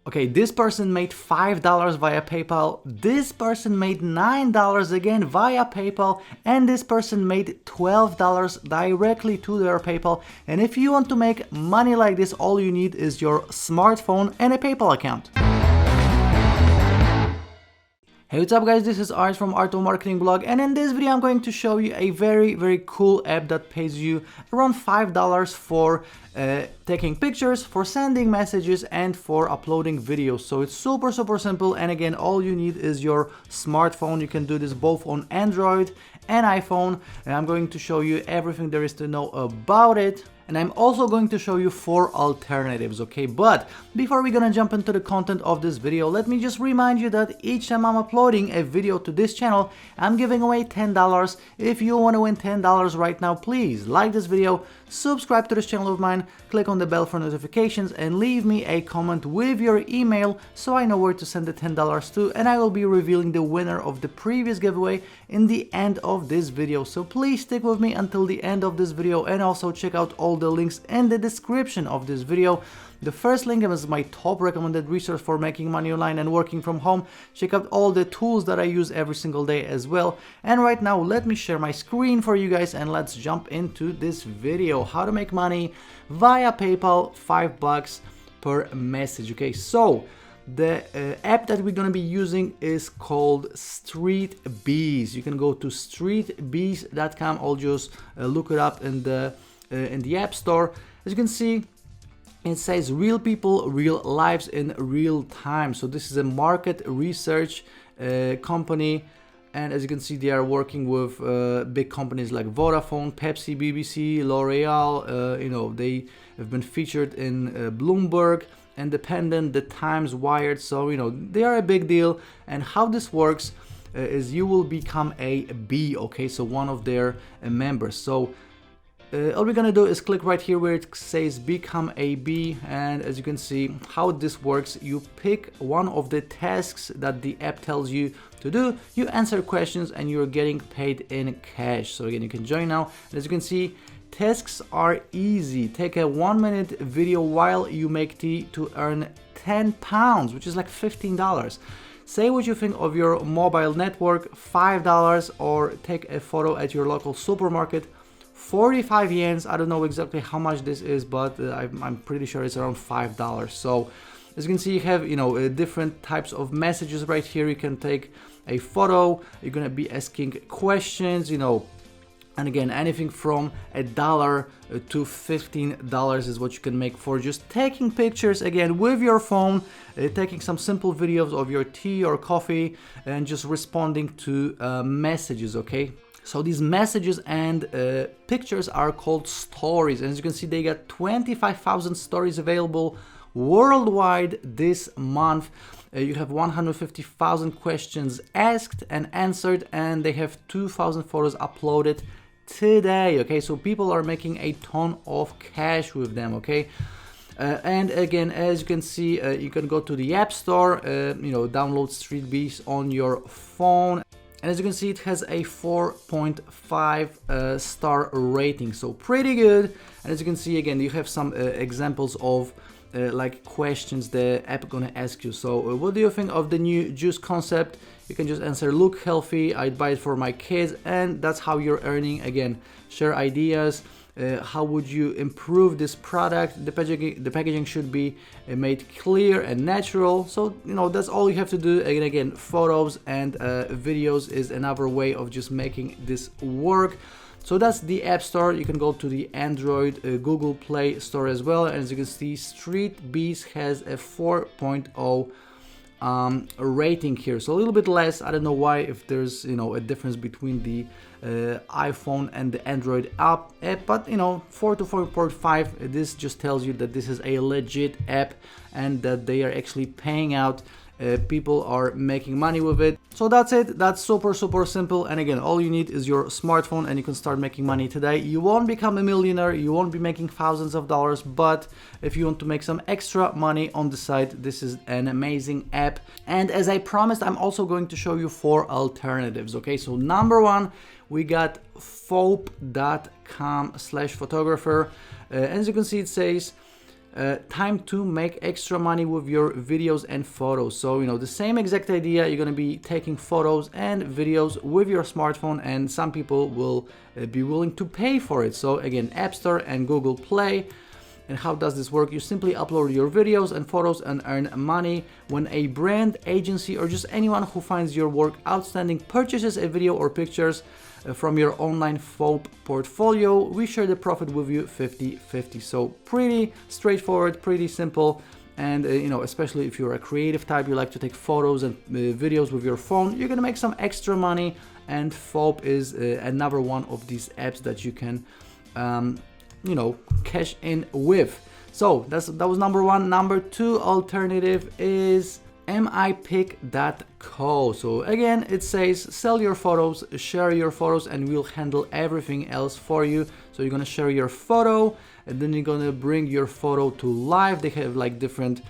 Okay, this person made $5 via PayPal, this person made $9 again via PayPal, and this person made $12 directly to their PayPal. And if you want to make money like this, all you need is your smartphone and a PayPal account. Hey, what's up guys, this is Art from Art of Marketing blog, and in this video I'm going to show you a very cool app that pays you around $5 for taking pictures, for sending messages, and for uploading videos. So it's super simple, and again, all you need is your smartphone. You can do this both on Android and iPhone, and I'm going to show you everything there is to know about it. And I'm also going to show you 4 alternatives, okay? But before we're gonna jump into the content of this video, let me just remind you that each time I'm uploading a video to this channel, I'm giving away $10. If you want to win $10 right now, please like this video, subscribe to this channel of mine, click on the bell for notifications, and leave me a comment with your email so I know where to send the $10 to, and I will be revealing the winner of the previous giveaway in the end of this video. So please stick with me until the end of this video, and also check out all the links in the description of this video. The first link is my top recommended resource for making money online and working from home. Check out all the tools that I use every single day as well. And right now, let me share my screen for you guys, and let's jump into this video. How to make money via PayPal, $5 per message. Okay, so the app that we're going to be using is called StreetBees. You can go to streetbees.com, or just look it up in the App Store. As you can see, it says real people, real lives in real time. So this is a market research company, and as you can see, they are working with big companies like Vodafone, Pepsi, BBC, L'Oreal. You know, they have been featured in Bloomberg, Independent, The Times, Wired. So you know, they are a big deal. And how this works is you will become a bee, okay? So one of their members. So all we're gonna do is click right here where it says become a bee, and as you can see how this works, you pick one of the tasks that the app tells you to do, you answer questions, and you're getting paid in cash. So again, you can join now, and as you can see, tasks are easy. Take a 1-minute video while you make tea to earn £10, which is like $15. Say what you think of your mobile network, $5, or take a photo at your local supermarket, 45 yens. I don't know exactly how much this is, but I'm pretty sure it's around $5. So as you can see, you have, you know, different types of messages right here. You can take a photo, you're gonna be asking questions, you know, and again, anything from $1 to $15 is what you can make for just taking pictures, again, with your phone, taking some simple videos of your tea or coffee, and just responding to messages, okay? So these messages and pictures are called stories, and as you can see, they got 25,000 stories available worldwide this month. You have 150,000 questions asked and answered, and they have 2,000 photos uploaded today. Okay, so people are making a ton of cash with them. Okay. And again, as you can see, you can go to the App Store, you know, download StreetBees on your phone. And as you can see, it has a 4.5 star rating, so pretty good. And as you can see, again, you have some examples of like questions the app gonna ask you. So what do you think of the new juice concept? You can just answer, look healthy, I'd buy it for my kids, and that's how you're earning. Again, share ideas. How would you improve this product? The packaging should be made clear and natural. So you know, that's all you have to do. And again, photos and videos is another way of just making this work. So that's the App Store. You can go to the Android Google Play Store as well. And as you can see, StreetBees has a 4.0 rating here, so a little bit less. I don't know why, if there's, you know, a difference between the iPhone and the Android app, but you know, 4 to 4.5, this just tells you that this is a legit app and that they are actually paying out. People are making money with it. So that's it. That's super simple. And again, all you need is your smartphone, and you can start making money today. You won't become a millionaire, you won't be making thousands of dollars, but if you want to make some extra money on the side, this is an amazing app. And as I promised, I'm also going to show you 4 alternatives. Okay, so number 1, we got fope.com/photographer. As you can see, it says time to make extra money with your videos and photos. So the same exact idea, you're going to be taking photos and videos with your smartphone, and some people will be willing to pay for it. So again, App Store and Google Play. And how does this work? You simply upload your videos and photos and earn money. When a brand, agency, or just anyone who finds your work outstanding purchases a video or pictures from your online photo portfolio, we share the profit with you 50-50. So pretty straightforward, pretty simple. And especially if you're a creative type, you like to take photos and videos with your phone, you're gonna make some extra money. And FOP is another one of these apps that you can cash in with. So that was number one. Number two alternative is mipic.co. So again, it says sell your photos, share your photos, and we'll handle everything else for you. So you're gonna share your photo, and then you're gonna bring your photo to life. They have like different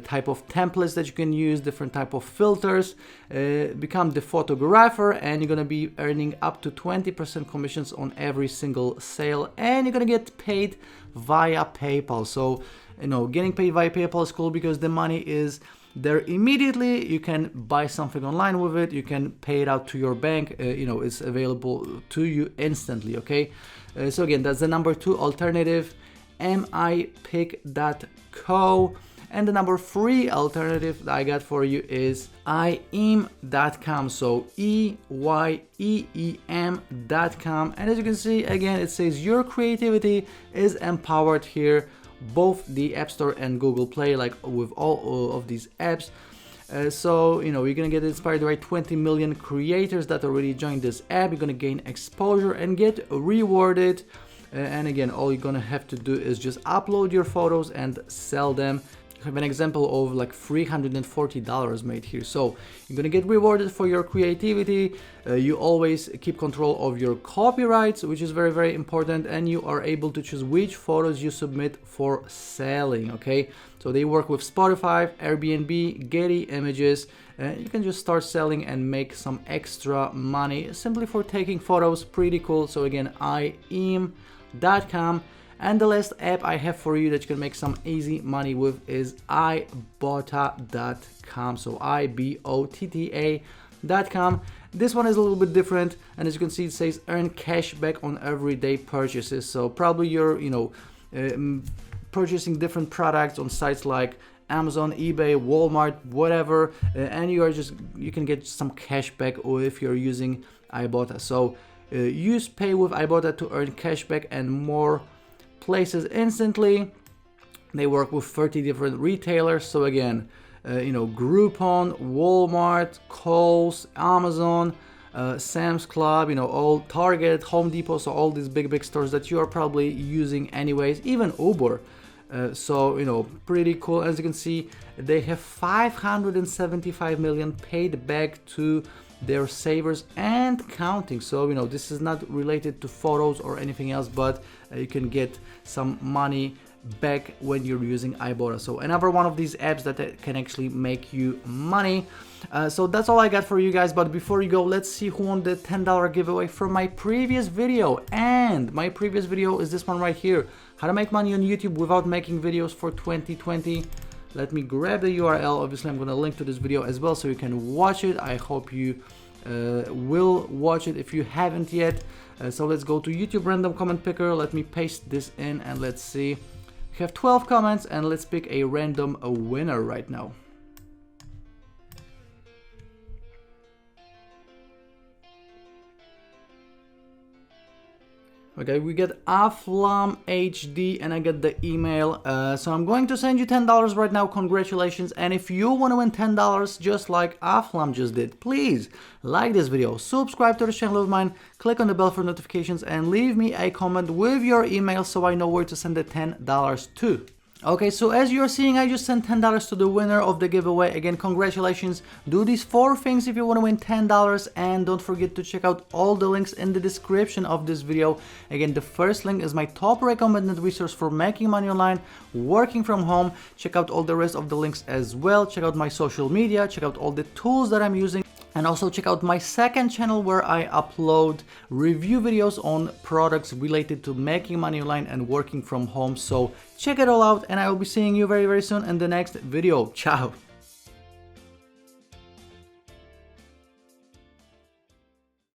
type of templates that you can use, different type of filters, become the photographer, and you're gonna be earning up to 20% commissions on every single sale, and you're gonna get paid via PayPal. So getting paid via PayPal is cool because the money is there immediately. You can buy something online with it, you can pay it out to your bank, it's available to you instantly. Okay, so again, that's the number two alternative, mipic.co. And the number three alternative that I got for you is ieem.com. So EYEEM.com. And as you can see, again, it says your creativity is empowered here, both the App Store and Google Play, like with all of these apps. So you're gonna get inspired by 20 million creators that already joined this app. You're gonna gain exposure and get rewarded. And again, all you're gonna have to do is just upload your photos and sell them. I have an example of like $340 made here. So you're gonna get rewarded for your creativity. You always keep control of your copyrights, which is very, very important, and you are able to choose which photos you submit for selling. Okay, so they work with Spotify, Airbnb, Getty Images. You can just start selling and make some extra money simply for taking photos. Pretty cool. So again, ieem.com. And the last app I have for you that you can make some easy money with is ibotta.com. So ibotta.com. This one is a little bit different, and as you can see, it says earn cash back on everyday purchases. So probably you're purchasing different products on sites like Amazon, eBay, Walmart, whatever, and you can get some cash back if you're using Ibotta. So use pay with Ibotta to earn cash back and more places instantly. They work with 30 different retailers. So again, Groupon, Walmart, Kohl's, Amazon, Sam's Club, all Target, Home Depot, so all these big stores that you are probably using anyways, even Uber. So pretty cool. As you can see, they have 575 million paid back to their savers and counting. So this is not related to photos or anything else, but you can get some money back when you're using Ibotta. So another one of these apps that can actually make you money. So that's all I got for you guys, but before you go, let's see who won the $10 giveaway from my previous video. And my previous video is this one right here: how to make money on YouTube without making videos for 2020. Let me grab the URL. Obviously, I'm going to link to this video as well so you can watch it. I hope you will watch it if you haven't yet. So let's go to YouTube random comment picker. Let me paste this in and let's see. We have 12 comments and let's pick a random winner right now. Okay, we get Aflam HD and I get the email. So I'm going to send you $10 right now. Congratulations. And if you want to win $10 just like Aflam just did, please like this video, subscribe to the channel of mine, click on the bell for notifications, and leave me a comment with your email so I know where to send the $10 to. Okay, so as you're seeing, I just sent $10 to the winner of the giveaway. Again, congratulations. Do these 4 things if you want to win $10, and don't forget to check out all the links in the description of this video. Again, the first link is my top recommended resource for making money online, working from home. Check out all the rest of the links as well. Check out my social media, check out all the tools that I'm using. And also check out my second channel where I upload review videos on products related to making money online and working from home. So check it all out, and I will be seeing you very, very soon in the next video. Ciao!